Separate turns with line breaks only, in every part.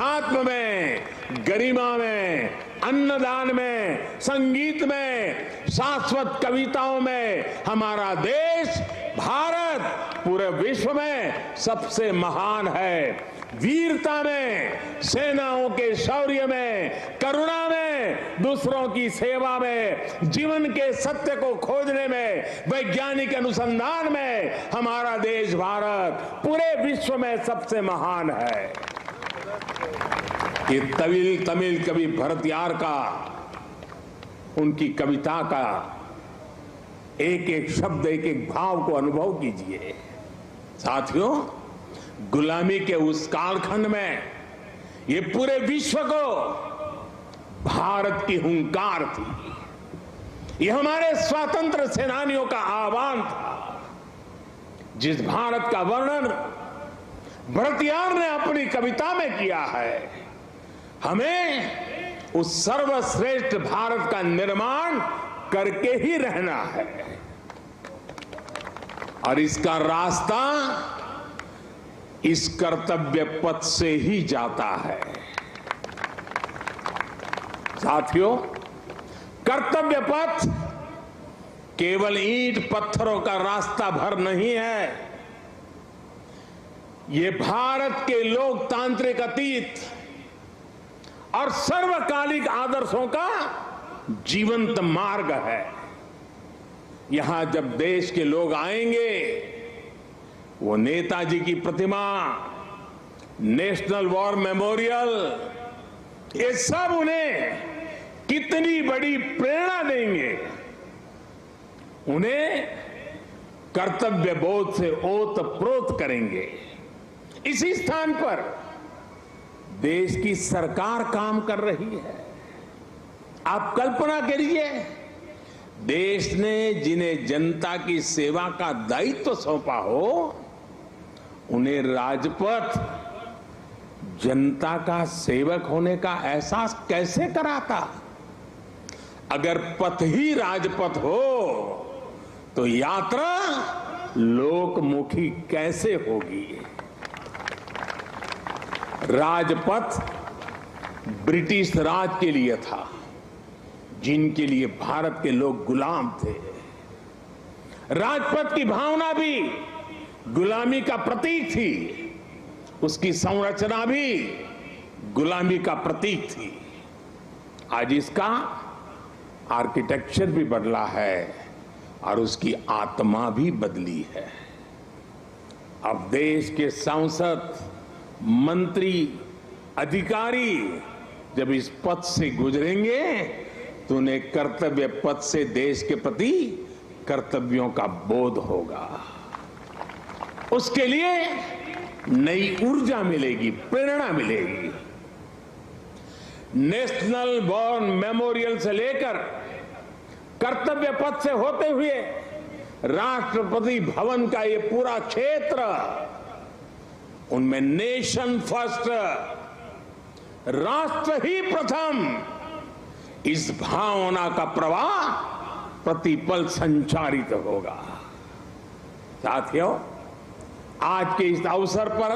अध्यात्म में, गरिमा में, अन्नदान में, संगीत में, शाश्वत कविताओं में हमारा देश भारत पूरे विश्व में सबसे महान है। वीरता में, सेनाओं के शौर्य में, करुणा में, दूसरों की सेवा में, जीवन के सत्य को खोजने में, वैज्ञानिक अनुसंधान में हमारा देश भारत पूरे विश्व में सबसे महान है। ये तमिल कवि भरतियार का, उनकी कविता का एक एक शब्द, एक एक भाव को अनुभव कीजिए। साथियों, गुलामी के उस कालखंड में ये पूरे विश्व को भारत की हुंकार थी। ये हमारे स्वतंत्र सेनानियों का आह्वान था। जिस भारत का वर्णन भरतियार ने अपनी कविता में किया है, हमें उस सर्वश्रेष्ठ भारत का निर्माण करके ही रहना है और इसका रास्ता इस कर्तव्य पथ से ही जाता है। साथियों, कर्तव्य पथ केवल ईंट पत्थरों का रास्ता भर नहीं है। ये भारत के लोकतांत्रिक अतीत और सर्वकालिक आदर्शों का जीवंत मार्ग है। यहां जब देश के लोग आएंगे, वो नेताजी की प्रतिमा, नेशनल वॉर मेमोरियल, ये सब उन्हें कितनी बड़ी प्रेरणा देंगे। उन्हें कर्तव्य बोध से ओतप्रोत करेंगे। इसी स्थान पर देश की सरकार काम कर रही है। आप कल्पना करिए, देश ने जिन्हें जनता की सेवा का दायित्व सौंपा हो, उन्हें राजपथ जनता का सेवक होने का एहसास कैसे कराता? अगर पथ ही राजपथ हो तो यात्रा लोकमुखी कैसे होगी? राजपथ ब्रिटिश राज के लिए था, जिनके लिए भारत के लोग गुलाम थे। राजपथ की भावना भी गुलामी का प्रतीक थी, उसकी संरचना भी गुलामी का प्रतीक थी। आज इसका आर्किटेक्चर भी बदला है और उसकी आत्मा भी बदली है। अब देश के सांसद, मंत्री, अधिकारी जब इस पथ से गुजरेंगे तो उन्हें कर्तव्य पथ से देश के प्रति कर्तव्यों का बोध होगा। उसके लिए नई ऊर्जा मिलेगी, प्रेरणा मिलेगी। नेशनल वॉर मेमोरियल से लेकर कर्तव्य पथ से होते हुए राष्ट्रपति भवन का ये पूरा क्षेत्र, उनमें नेशन फर्स्ट, राष्ट्र ही प्रथम, इस भावना का प्रवाह प्रतिपल संचारित होगा। साथियों, आज के इस अवसर पर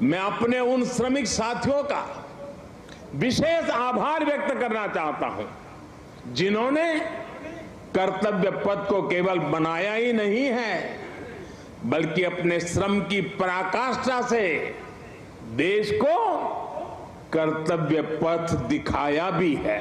मैं अपने उन श्रमिक साथियों का विशेष आभार व्यक्त करना चाहता हूं, जिन्होंने कर्तव्य पथ को केवल बनाया ही नहीं है, बल्कि अपने श्रम की पराकाष्ठा से देश को कर्तव्य पथ दिखाया भी है।